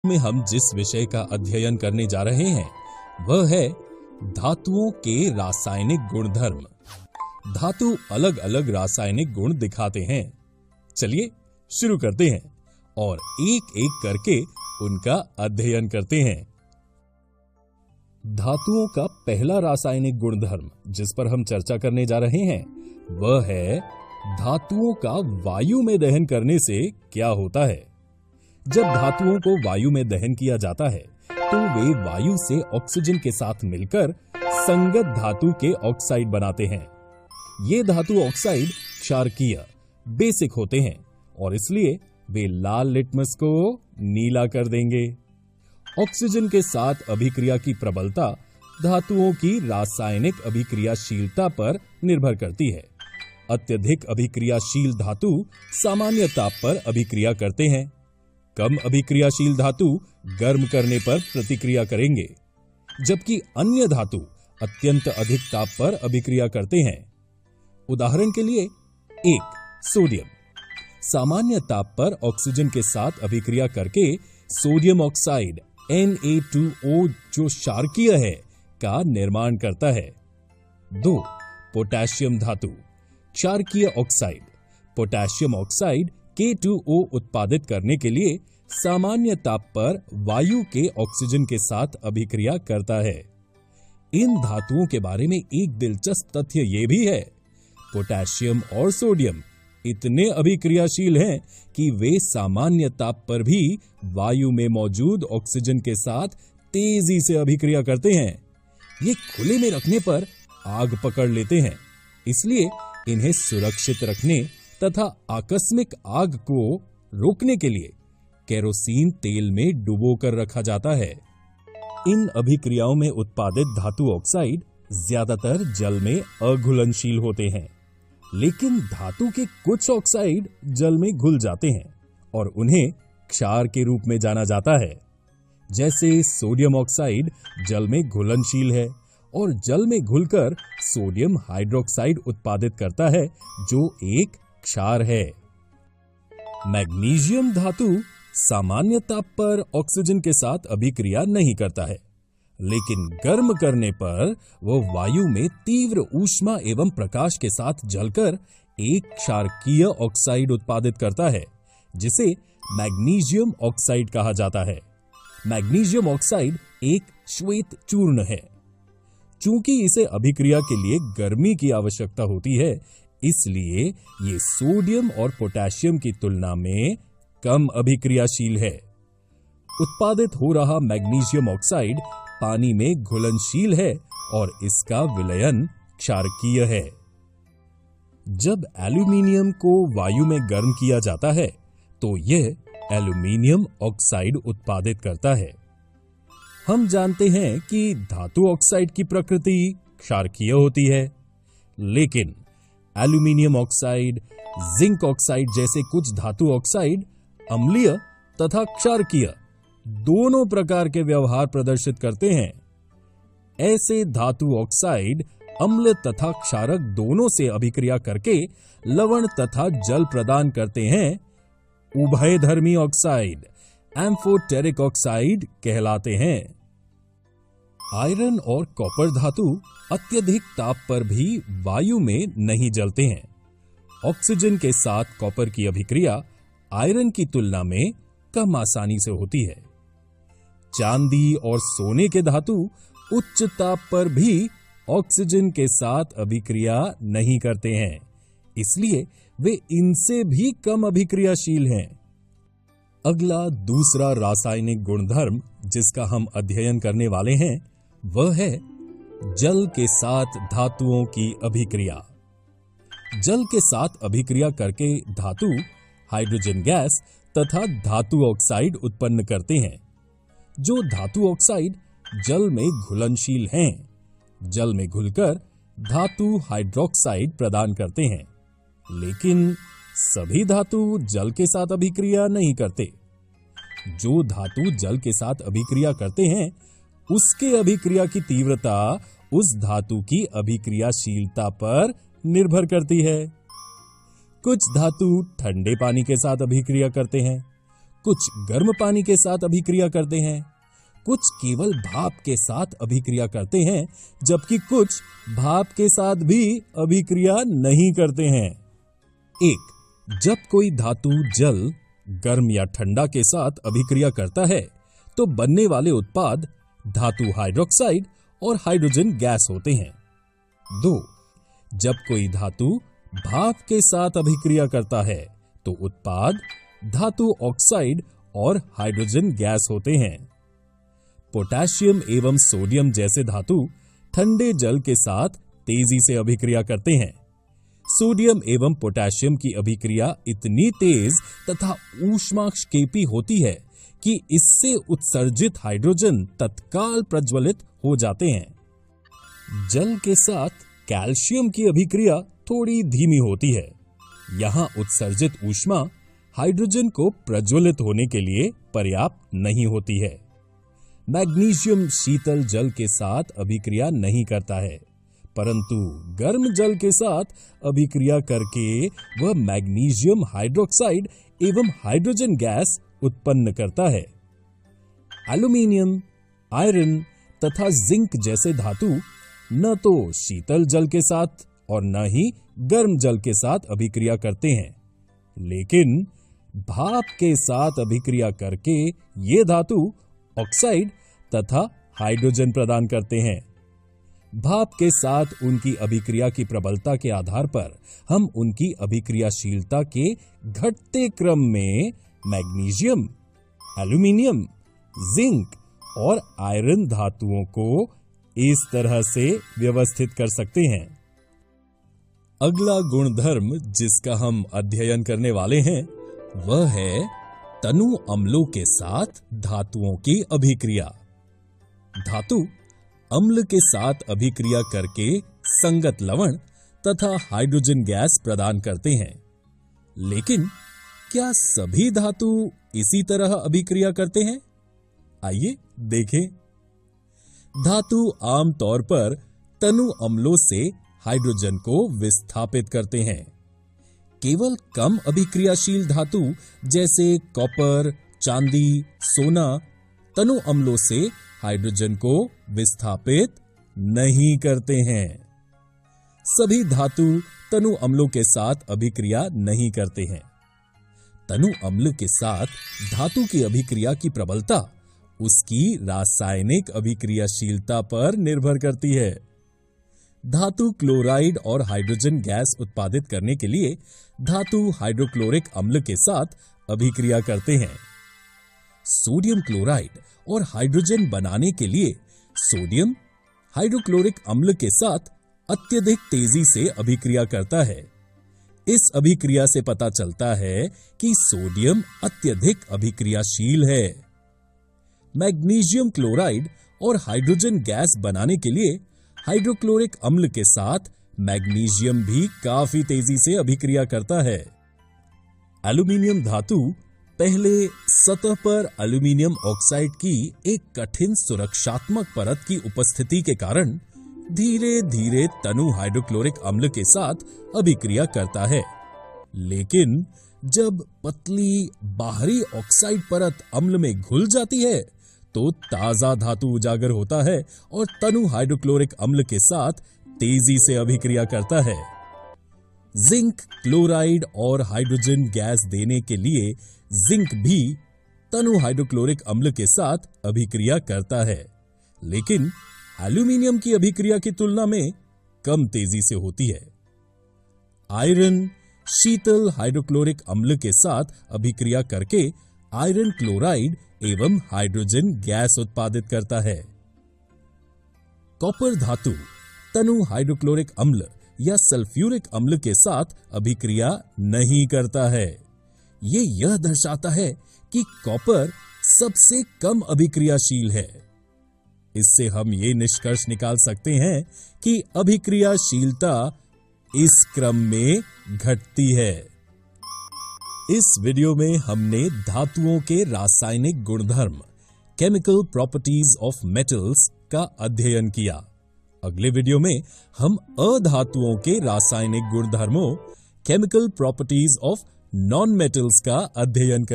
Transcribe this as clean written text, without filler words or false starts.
में हम जिस विषय का अध्ययन करने जा रहे हैं वह है धातुओं के रासायनिक गुणधर्म। धातु अलग अलग रासायनिक गुण दिखाते हैं। चलिए शुरू करते हैं और एक एक करके उनका अध्ययन करते हैं। धातुओं का पहला रासायनिक गुणधर्म जिस पर हम चर्चा करने जा रहे हैं वह है धातुओं का वायु में दहन करने से क्या होता है। जब धातुओं को वायु में दहन किया जाता है तो वे वायु से ऑक्सीजन के साथ मिलकर संगत धातु के ऑक्साइड बनाते हैं। ये धातु ऑक्साइड क्षारकीय बेसिक होते हैं और इसलिए वे लाल लिटमस को नीला कर देंगे। ऑक्सीजन के साथ अभिक्रिया की प्रबलता धातुओं की रासायनिक अभिक्रियाशीलता पर निर्भर करती है। अत्यधिक अभिक्रियाशील धातु सामान्य ताप पर अभिक्रिया करते हैं। कम अभिक्रियाशील धातु गर्म करने पर प्रतिक्रिया करेंगे, जबकि अन्य धातु अत्यंत अधिक ताप पर अभिक्रिया करते हैं। उदाहरण के लिए एक सोडियम सामान्य ताप पर ऑक्सीजन के साथ अभिक्रिया करके सोडियम ऑक्साइड Na2O जो क्षारकीय है का निर्माण करता है। 2 पोटेशियम धातु क्षारकीय ऑक्साइड पोटेशियम ऑक्साइड K2O उत्पादित करने के लिए सामान्य ताप पर वायु के ऑक्सीजन के साथ अभिक्रिया करता है। इन धातुओं के बारे में एक दिलचस्प तथ्य यह भी है, पोटेशियम और सोडियम इतने अभिक्रियाशील हैं कि वे सामान्य ताप पर भी वायु में मौजूद ऑक्सीजन के साथ तेजी से अभिक्रिया करते हैं। ये खुले में रखने पर आग पकड़ लेते हैं, इसलिए इन्हें सुरक्षित रखने तथा आकस्मिक आग को रोकने के लिए केरोसिन तेल में डुबोकर रखा जाता है। इन अभिक्रियाओं में उत्पादित धातु ऑक्साइड ज्यादातर जल में अघुलनशील होते हैं, लेकिन धातु के कुछ ऑक्साइड जल में घुल जाते हैं और उन्हें क्षार के रूप में जाना जाता है। जैसे सोडियम ऑक्साइड जल में घुलनशील है और जल में घुलकर सोडियम हाइड्रोक्साइड उत्पादित करता है जो एक क्षार है। मैग्नीशियम धातु सामान्य ताप पर ऑक्सीजन के साथ अभिक्रिया नहीं करता है, लेकिन गर्म करने पर वह वायु में तीव्र ऊष्मा एवं प्रकाश के साथ जलकर एक क्षारकीय ऑक्साइड उत्पादित करता है, जिसे मैग्नीशियम ऑक्साइड कहा जाता है। मैग्नीशियम ऑक्साइड एक श्वेत चूर्ण है। चूंकि इसे अभिक्रिया के लिए गर्मी की आवश्यकता होती है, इसलिए ये सोडियम और पोटेशियम की तुलना में कम अभिक्रियाशील है। उत्पादित हो रहा मैग्नीशियम ऑक्साइड पानी में घुलनशील है और इसका विलयन क्षारकीय है। जब एल्यूमीनियम को वायु में गर्म किया जाता है तो यह एल्यूमीनियम ऑक्साइड उत्पादित करता है। हम जानते हैं कि धातु ऑक्साइड की प्रकृति क्षारकीय होती है, लेकिन एल्यूमीनियम ऑक्साइड, जिंक ऑक्साइड जैसे कुछ धातु ऑक्साइड अम्लीय तथा क्षारकीय दोनों प्रकार के व्यवहार प्रदर्शित करते हैं। ऐसे धातु ऑक्साइड अम्ल तथा क्षारक दोनों से अभिक्रिया करके लवण तथा जल प्रदान करते हैं। उभयधर्मी ऑक्साइड एम्फोटेरिक ऑक्साइड कहलाते हैं। आयरन और कॉपर धातु अत्यधिक ताप पर भी वायु में नहीं जलते हैं। ऑक्सीजन के साथ कॉपर की अभिक्रिया आयरन की तुलना में कम आसानी से होती है। चांदी और सोने के धातु उच्च ताप पर भी ऑक्सीजन के साथ अभिक्रिया नहीं करते हैं, इसलिए वे इनसे भी कम अभिक्रियाशील हैं। अगला दूसरा रासायनिक गुणधर्म जिसका हम अध्ययन करने वाले हैं वह है जल के साथ धातुओं की अभिक्रिया। जल के साथ अभिक्रिया करके धातु हाइड्रोजन गैस तथा धातु ऑक्साइड उत्पन्न करते हैं। जो धातु ऑक्साइड जल में घुलनशील हैं, जल में घुलकर धातु हाइड्रोक्साइड प्रदान करते हैं, लेकिन सभी धातु जल के साथ अभिक्रिया नहीं करते। जो धातु जल के साथ अभिक्रिया करते हैं उसके अभिक्रिया की तीव्रता उस धातु की अभिक्रियाशीलता पर निर्भर करती है। कुछ धातु ठंडे पानी के साथ अभिक्रिया करते हैं, कुछ गर्म पानी के साथ अभिक्रिया करते हैं, कुछ केवल भाप के साथ अभिक्रिया करते हैं, जबकि कुछ भाप के साथ भी अभिक्रिया नहीं करते हैं। 1. जब कोई धातु जल गर्म या ठंडा के साथ अभिक्रिया करता है तो बनने वाले उत्पाद धातु हाइड्रोक्साइड और हाइड्रोजन गैस होते हैं। 2. जब कोई धातु भाप के साथ अभिक्रिया करता है तो उत्पाद धातु ऑक्साइड और हाइड्रोजन गैस होते हैं। पोटेशियम एवं सोडियम जैसे धातु ठंडे जल के साथ तेजी से अभिक्रिया करते हैं। सोडियम एवं पोटेशियम की अभिक्रिया इतनी तेज तथा ऊष्माक्षेपी होती है कि इससे उत्सर्जित हाइड्रोजन तत्काल प्रज्वलित हो जाते हैं। जल के साथ कैल्शियम की अभिक्रिया थोड़ी धीमी होती है। यहां उत्सर्जित ऊष्मा हाइड्रोजन को प्रज्वलित होने के लिए पर्याप्त नहीं होती है। मैग्नीशियम शीतल जल के साथ अभिक्रिया नहीं करता है, परंतु गर्म जल के साथ अभिक्रिया करके वह मैग्नीशियम हाइड्रोक्साइड एवं हाइड्रोजन गैस उत्पन्न करता है। एल्यूमीनियम, आयरन तथा जिंक जैसे धातु न तो शीतल जल के साथ और न ही गर्म जल के साथ अभिक्रिया करते हैं, लेकिन भाप के साथ अभिक्रिया करके ये धातु ऑक्साइड तथा हाइड्रोजन प्रदान करते हैं। भाप के साथ उनकी अभिक्रिया की प्रबलता के आधार पर हम उनकी अभिक्रियाशीलता के घटते क्रम में मैग्नीशियम, एल्यूमीनियम, जिंक और आयरन धातुओं को इस तरह से व्यवस्थित कर सकते हैं। अगला गुणधर्म जिसका हम अध्ययन करने वाले हैं वह है तनु अम्लों के साथ धातुओं की अभिक्रिया। धातु अम्ल के साथ अभिक्रिया करके संगत लवण तथा हाइड्रोजन गैस प्रदान करते हैं, लेकिन क्या सभी धातु इसी तरह अभिक्रिया करते हैं? आइए देखें। धातु आमतौर पर तनु अम्लों से हाइड्रोजन को विस्थापित करते हैं। केवल कम अभिक्रियाशील धातु जैसे कॉपर, चांदी, सोना तनु अम्लों से हाइड्रोजन को विस्थापित नहीं करते हैं। सभी धातु तनु अम्लों के साथ अभिक्रिया नहीं करते हैं। तनु अम्ल के साथ धातु की अभिक्रिया की प्रबलता उसकी रासायनिक अभिक्रियाशीलता पर निर्भर करती है। धातु क्लोराइड और हाइड्रोजन गैस उत्पादित करने के लिए धातु हाइड्रोक्लोरिक अम्ल के साथ अभिक्रिया करते हैं। सोडियम क्लोराइड और हाइड्रोजन बनाने के लिए सोडियम हाइड्रोक्लोरिक अम्ल के साथ अत्यधिक तेजी से अभिक्रिया करता है। इस अभिक्रिया से पता चलता है कि सोडियम अत्यधिक अभिक्रियाशील है। मैग्नीशियम क्लोराइड और हाइड्रोजन गैस बनाने के लिए हाइड्रोक्लोरिक अम्ल के साथ मैग्नीशियम भी काफी तेजी से अभिक्रिया करता है। एल्यूमीनियम धातु पहले सतह पर एल्यूमीनियम ऑक्साइड की एक कठिन सुरक्षात्मक परत की उपस्थिति के कारण धीरे धीरे तनु हाइड्रोक्लोरिक अम्ल के साथ अभिक्रिया करता है, लेकिन जब पतली बाहरी ऑक्साइड परत अम्ल में घुल जाती है तो ताजा धातु उजागर होता है और तनु हाइड्रोक्लोरिक अम्ल के साथ तेजी से अभिक्रिया करता है। जिंक क्लोराइड और हाइड्रोजन गैस देने के लिए जिंक भी तनु हाइड्रोक्लोरिक अम्ल के साथ अभिक्रिया करता है, लेकिन एल्यूमीनियम की अभिक्रिया की तुलना में कम तेजी से होती है। आयरन शीतल हाइड्रोक्लोरिक अम्ल के साथ अभिक्रिया करके आयरन क्लोराइड एवं हाइड्रोजन गैस उत्पादित करता है। कॉपर धातु तनु हाइड्रोक्लोरिक अम्ल या सल्फ्यूरिक अम्ल के साथ अभिक्रिया नहीं करता है। यह दर्शाता है कि कॉपर सबसे कम अभिक्रियाशील है। इससे हम ये निष्कर्ष निकाल सकते हैं कि अभिक्रियाशीलता इस क्रम में घटती है। इस वीडियो में हमने धातुओं के रासायनिक गुणधर्म केमिकल प्रॉपर्टीज ऑफ मेटल्स का अध्ययन किया। अगले वीडियो में हम अधातुओं के रासायनिक गुणधर्मों chemical properties of non metals का अध्ययन करेंगे।